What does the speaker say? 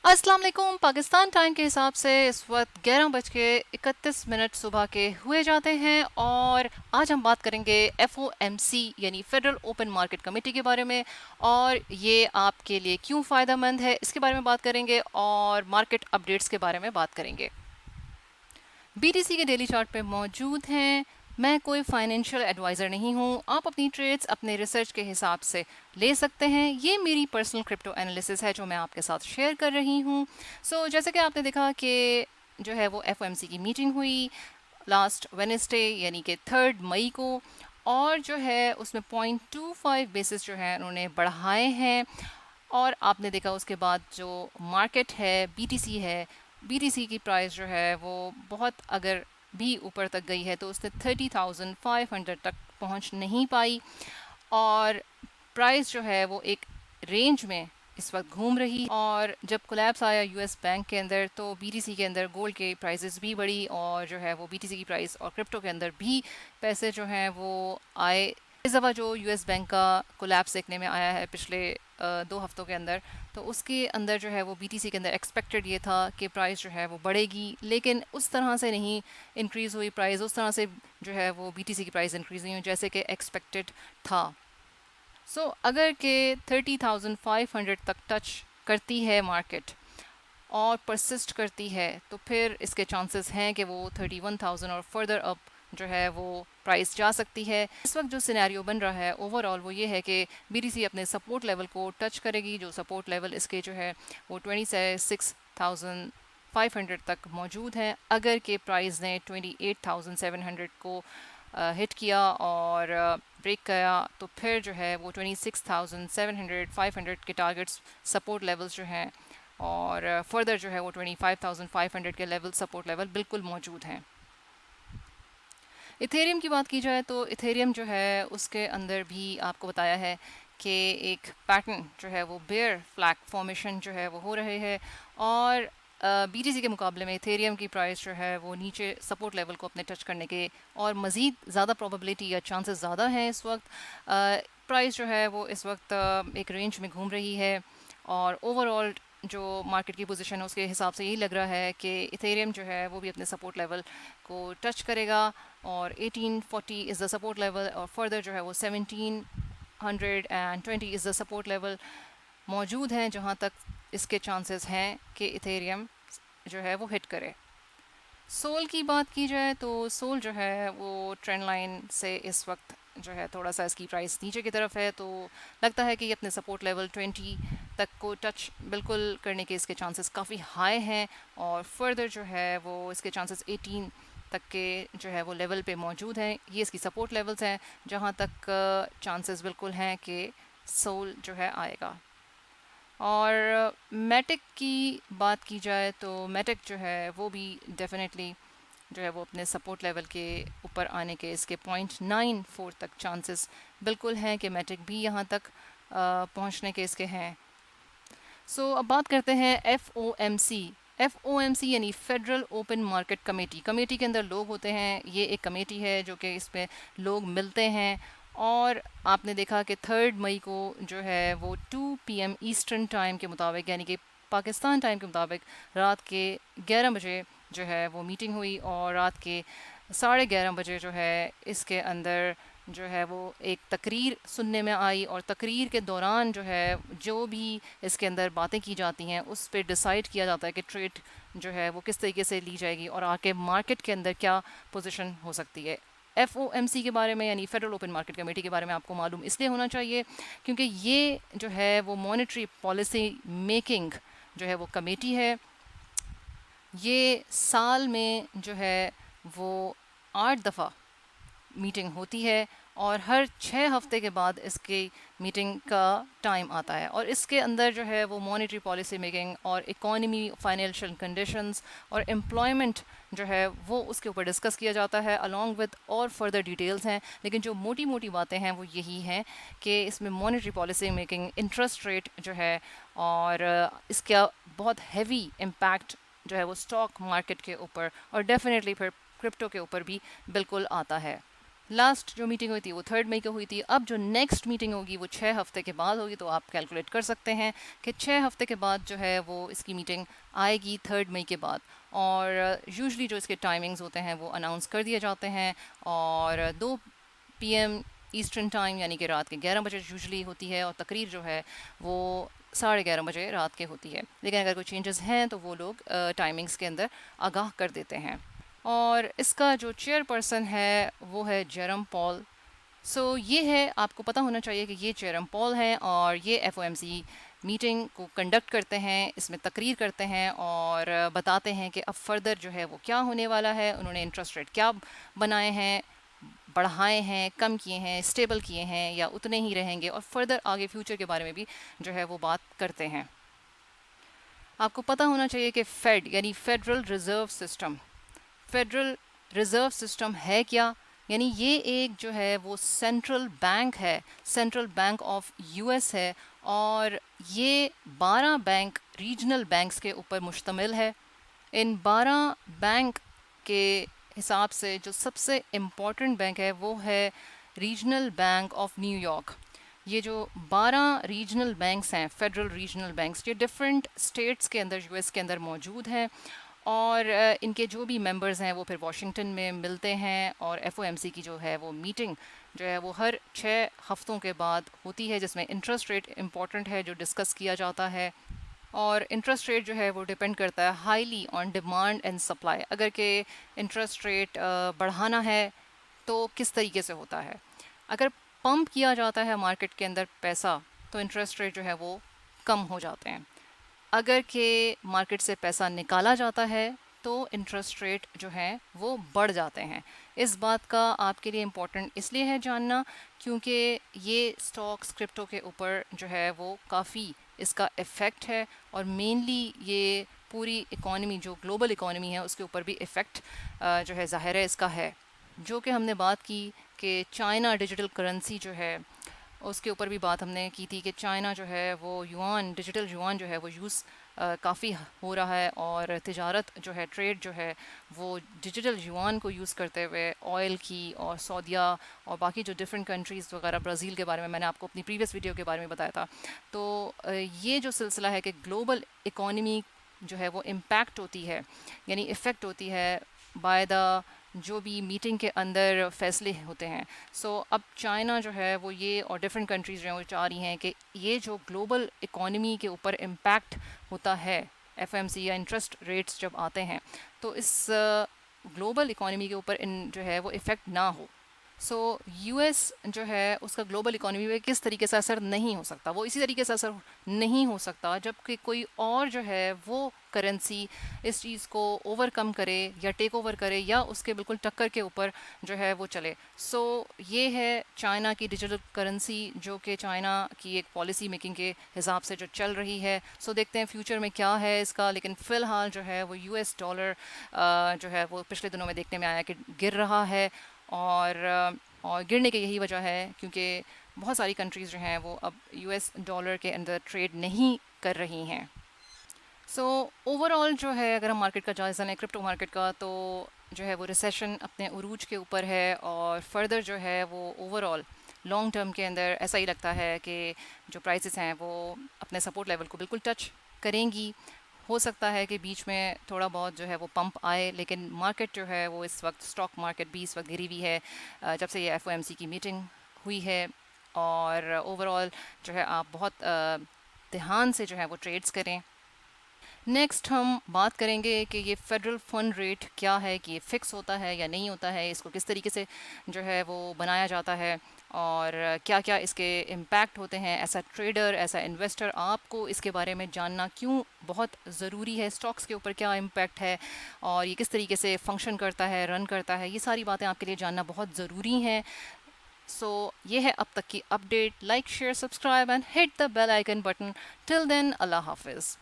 अस्सलाम वालेकुम। पाकिस्तान टाइम के हिसाब से इस वक्त 11:31 सुबह के हुए जाते हैं और आज हम बात करेंगे FOMC यानी फेडरल ओपन मार्केट कमेटी के बारे में। और ये आपके लिए क्यों फ़ायदेमंद है इसके बारे में बात करेंगे और मार्केट अपडेट्स के बारे में बात करेंगे। BTC के डेली चार्ट पे मौजूद हैं। मैं कोई फाइनेंशियल एडवाइज़र नहीं हूँ। आप अपनी ट्रेड्स अपने रिसर्च के हिसाब से ले सकते हैं। ये मेरी पर्सनल क्रिप्टो एनालिसिस है जो मैं आपके साथ शेयर कर रही हूँ। जैसे कि आपने देखा कि जो है वो FOMC की मीटिंग हुई लास्ट वेडनेसडे यानी कि 3 मई को, और जो है उसमें 0.25 बेसिस जो है उन्होंने बढ़ाए हैं। और आपने देखा उसके बाद जो मार्केट है BTC की प्राइस जो है वो बहुत अगर भी ऊपर तक गई है तो उसने 30,500 तक पहुंच नहीं पाई, और प्राइस जो है वो एक रेंज में इस वक्त घूम रही। और जब कोलैप्स आया US बैंक के अंदर तो BTC के अंदर गोल्ड के प्राइसेस भी बढ़ी, और जो है वो BTC की प्राइस और क्रिप्टो के अंदर भी पैसे जो हैं वो आए। इस दफ़ा जो US बैंक का कोलैप्स देखने में आया है पिछले 2 हफ्तों के अंदर, तो उसके अंदर जो है वो BTC के अंदर एक्सपेक्टेड ये था कि प्राइस जो है वो बढ़ेगी, लेकिन उस तरह से नहीं इंक्रीज़ हुई प्राइस, उस तरह से जो है वो BTC की प्राइस इंक्रीज़ नहीं हुई जैसे कि एक्सपेक्टेड था। अगर के 30,500 तक टच करती है मार्केट और परसिस्ट करती है तो फिर इसके चांसेस हैं कि वो 31,000 और फर्दर अप जो है वो प्राइस जा सकती है। इस वक्त जो सिनेरियो बन रहा है ओवरऑल वो ये है कि BTC अपने सपोर्ट लेवल को टच करेगी। जो सपोर्ट लेवल इसके जो है वो 26,500 तक मौजूद हैं। अगर के प्राइस ने 28,700 को हिट किया और ब्रेक किया तो फिर जो है वो 26,700 500 के टारगेट्स सपोर्ट लेवल्स जो हैं, और फर्दर जो है वो 25,500 के लेवल सपोर्ट लेवल बिल्कुल मौजूद हैं। इथेरियम की बात की जाए तो इथेरियम जो है उसके अंदर भी आपको बताया है कि एक पैटर्न जो है वो बेयर फ्लैग फॉर्मेशन जो है वो हो रहे हैं, और BTC के मुकाबले में इथेरियम की प्राइस जो है वो नीचे सपोर्ट लेवल को अपने टच करने के और मज़ीद ज़्यादा प्रोबेबिलिटी या चांसेस ज़्यादा हैं। इस वक्त प्राइस जो है वो इस वक्त एक रेंज में घूम रही है, और ओवरऑल जो मार्केट की पोजीशन है उसके हिसाब से यही लग रहा है कि इथेरियम जो है वो भी अपने सपोर्ट लेवल को टच करेगा, और 1840 इज़ द सपोर्ट लेवल, और फर्दर जो है वो 1720 इज़ द सपोर्ट लेवल मौजूद हैं जहां तक इसके चांसेस हैं कि इथेरियम जो है वो हिट करे। सोल की बात की जाए तो सोल जो है वो ट्रेंड लाइन से इस वक्त जो है थोड़ा सा इसकी प्राइस नीचे की तरफ है, तो लगता है कि ये अपने सपोर्ट लेवल 20 तक को टच बिल्कुल करने के इसके चांसेस काफ़ी हाई हैं, और फर्दर जो है वो इसके चांसेस 18 तक के जो है वो लेवल पे मौजूद हैं। ये इसकी सपोर्ट लेवल्स हैं जहाँ तक चांसेस बिल्कुल हैं कि सोल जो है आएगा। और मैटिक की बात की जाए तो मैटिक जो है वो भी डेफिनेटली जो है वो अपने सपोर्ट लेवल के ऊपर आने के इसके 0.94 तक चांसेस बिल्कुल हैं कि मैटिक भी यहाँ तक पहुँचने के इसके हैं। अब बात करते हैं FOMC यानी federal open market committee. Committee के अंदर लोग होते हैं, ये एक कमेटी है जो कि इसमें लोग मिलते हैं, और आपने देखा कि 3 मई को जो है वो 2 PM ईस्टर्न टाइम के मुताबिक यानी कि पाकिस्तान टाइम के मुताबिक रात के 11 बजे जो है वो मीटिंग हुई, और रात के 11:30 बजे जो है इसके अंदर जो है वो एक तकरीर सुनने में आई, और तकरीर के दौरान जो है जो भी इसके अंदर बातें की जाती हैं उस पर डिसाइड किया जाता है कि ट्रेड जो है वो किस तरीके से ली जाएगी और आके मार्केट के अंदर क्या पोजीशन हो सकती है। FOMC के बारे में यानी फेडरल ओपन मार्केट कमेटी के बारे में आपको मालूम इसलिए होना चाहिए क्योंकि ये जो है वो मॉनेटरी पॉलिसी मेकिंग जो है वो कमेटी है। ये साल में जो है वो 8 दफ़ा मीटिंग होती है, और हर 6 हफ्ते के बाद इसकी मीटिंग का टाइम आता है, और इसके अंदर जो है वो मॉनेटरी पॉलिसी मेकिंग और इकोनॉमी, फाइनेंशियल कंडीशंस और एम्प्लॉयमेंट जो है वो उसके ऊपर डिस्कस किया जाता है अलॉन्ग विद और फर्दर डिटेल्स हैं। लेकिन जो मोटी मोटी बातें हैं वो यही हैं कि इसमें monetary policy making, interest rate जो है, और इसका बहुत हैवी इम्पैक्ट जो है वो स्टॉक मार्केट के ऊपर और डेफिनेटली फिर क्रिप्टो के ऊपर भी बिल्कुल आता है। लास्ट जो मीटिंग हुई थी वो 3 मई को हुई थी। अब जो नेक्स्ट मीटिंग होगी वो 6 हफ्ते के बाद होगी, तो आप कैलकुलेट कर सकते हैं कि 6 हफ्ते के बाद जो है वो इसकी मीटिंग आएगी 3 मई के बाद। और यूजुअली जो इसके टाइमिंग्स होते हैं वो अनाउंस कर दिए जाते हैं, और 2 PM ईस्टर्न टाइम यानी कि रात के 11 बजे यूजुअली होती है, और तकरीर जो है वो 11:30 बजे रात के होती है। लेकिन अगर कोई चेंजेस हैं तो वो लोग टाइमिंग्स के अंदर आगाह कर देते हैं। और इसका जो चेयरपर्सन है वो है जेरम पॉल। ये है, आपको पता होना चाहिए कि ये जेरम पॉल हैं और ये FOMC मीटिंग को कंडक्ट करते हैं, इसमें तकरीर करते हैं और बताते हैं कि अब फर्दर जो है वो क्या होने वाला है। उन्होंने इंटरेस्ट रेट क्या बनाए हैं, बढ़ाए हैं, कम किए हैं, स्टेबल किए हैं या उतने ही रहेंगे, और फर्दर आगे फ्यूचर के बारे में भी जो है वो बात करते हैं। आपको पता होना चाहिए कि फेड यानी फेडरल रिज़र्व सिस्टम है क्या। यानी ये एक जो है वो सेंट्रल बैंक है, सेंट्रल बैंक ऑफ US है, और ये 12 बैंक रीजनल बैंक्स के ऊपर मुश्तमिल है। इन 12 बैंक के हिसाब से जो सबसे इम्पोर्टेंट बैंक है वो है रीजनल बैंक ऑफ न्यूयॉर्क। ये जो 12 रीजनल बैंक्स हैं, फेडरल रीजनल बैंक्स, ये डिफरेंट स्टेट्स के अंदर US के अंदर मौजूद हैं, और इनके जो भी मेंबर्स हैं वो फिर वाशिंगटन में मिलते हैं। और FOMC की जो है वो मीटिंग जो है वो हर 6 हफ्तों के बाद होती है, जिसमें इंटरेस्ट रेट इम्पॉर्टेंट है जो डिस्कस किया जाता है। और इंटरेस्ट रेट जो है वो डिपेंड करता है highly on demand and supply. अगर के इंटरेस्ट रेट बढ़ाना है तो किस तरीके से होता है। अगर पंप किया जाता है मार्केट के अंदर पैसा, तो इंटरेस्ट रेट जो है वो कम हो जाते हैं। अगर के मार्केट से पैसा निकाला जाता है तो इंटरेस्ट रेट जो है वो बढ़ जाते हैं। इस बात का आपके लिए इम्पोर्टेंट इसलिए है जानना क्योंकि ये स्टॉक्स क्रिप्टो के ऊपर जो है वो काफ़ी इसका इफ़ेक्ट है, और मेनली ये पूरी इकॉनमी जो ग्लोबल इकॉनमी है उसके ऊपर भी इफ़ेक्ट जो है ज़ाहिर है इसका है। जो कि हमने बात की कि चाइना डिजिटल करेंसी जो है उसके ऊपर भी बात हमने की थी कि चाइना जो है वो युआन, डिजिटल युआन जो है वो यूज़ काफ़ी हो रहा है, और तिजारत जो है, ट्रेड जो है वो डिजिटल युआन को यूज़ करते हुए ऑयल की और सऊदीया और बाकी जो डिफरेंट कंट्रीज़ वगैरह, ब्राज़ील के बारे में मैंने आपको अपनी प्रीवियस वीडियो के बारे में बताया था। तो ये जो सिलसिला है कि ग्लोबल इकॉनमी जो है वो इम्पैक्ट होती है यानी इफ़ेक्ट होती है बाय द जो भी मीटिंग के अंदर फैसले होते हैं। अब चाइना जो है वो ये और डिफरेंट कंट्रीज़ जो हैं वो चाह रही हैं कि ये जो ग्लोबल इकॉनमी के ऊपर इम्पैक्ट होता है FOMC या इंटरेस्ट रेट्स जब आते हैं, तो इस ग्लोबल इकॉनमी के ऊपर इन जो है वो इफ़ेक्ट ना हो। US जो है उसका ग्लोबल इकॉनमी पे किस तरीके से असर नहीं हो सकता, वो इसी तरीके से असर नहीं हो सकता जबकि कोई और जो है वो करेंसी इस चीज़ को ओवरकम करे या टेक ओवर करे या उसके बिल्कुल टक्कर के ऊपर जो है वो चले। ये है चाइना की डिजिटल करेंसी जो कि चाइना की एक पॉलिसी मेकिंग के हिसाब से जो चल रही है। देखते हैं फ्यूचर में क्या है इसका, लेकिन फ़िलहाल जो है वो US डॉलर जो है वो पिछले दिनों में देखने में आया कि गिर रहा है, और गिरने की यही वजह है क्योंकि बहुत सारी कंट्रीज़ जो हैं वो अब US डॉलर के अंदर ट्रेड नहीं कर रही हैं। ओवरऑल जो है अगर हम मार्केट का जायज़ा लें क्रिप्टो मार्केट का, तो जो है वो रिसेशन अपने उरूज के ऊपर है, और फर्दर जो है वो ओवरऑल लॉन्ग टर्म के अंदर ऐसा ही लगता है कि जो प्राइसेस हैं वो अपने सपोर्ट लेवल को बिल्कुल टच करेंगी। हो सकता है कि बीच में थोड़ा बहुत जो है वो पंप आए, लेकिन मार्केट जो है वो इस वक्त, स्टॉक मार्केट भी इस वक्त गिरी हुई है जब से ये FOMC की मीटिंग हुई है। और ओवरऑल जो है आप बहुत ध्यान से जो है वो ट्रेड्स करें। नेक्स्ट हम बात करेंगे कि ये फेडरल फंड रेट क्या है, कि ये फ़िक्स होता है या नहीं होता है, इसको किस तरीके से जो है वो बनाया जाता है, और क्या क्या इसके इम्पैक्ट होते हैं। As a trader, as a investor आपको इसके बारे में जानना क्यों बहुत ज़रूरी है, स्टॉक्स के ऊपर क्या इम्पैक्ट है और ये किस तरीके से फंक्शन करता है, रन करता है, ये सारी बातें आपके लिए जानना बहुत ज़रूरी हैं। ये है अब तक की update. Like, share, subscribe and hit the bell icon button. Till then, अल्लाह हाफिज़।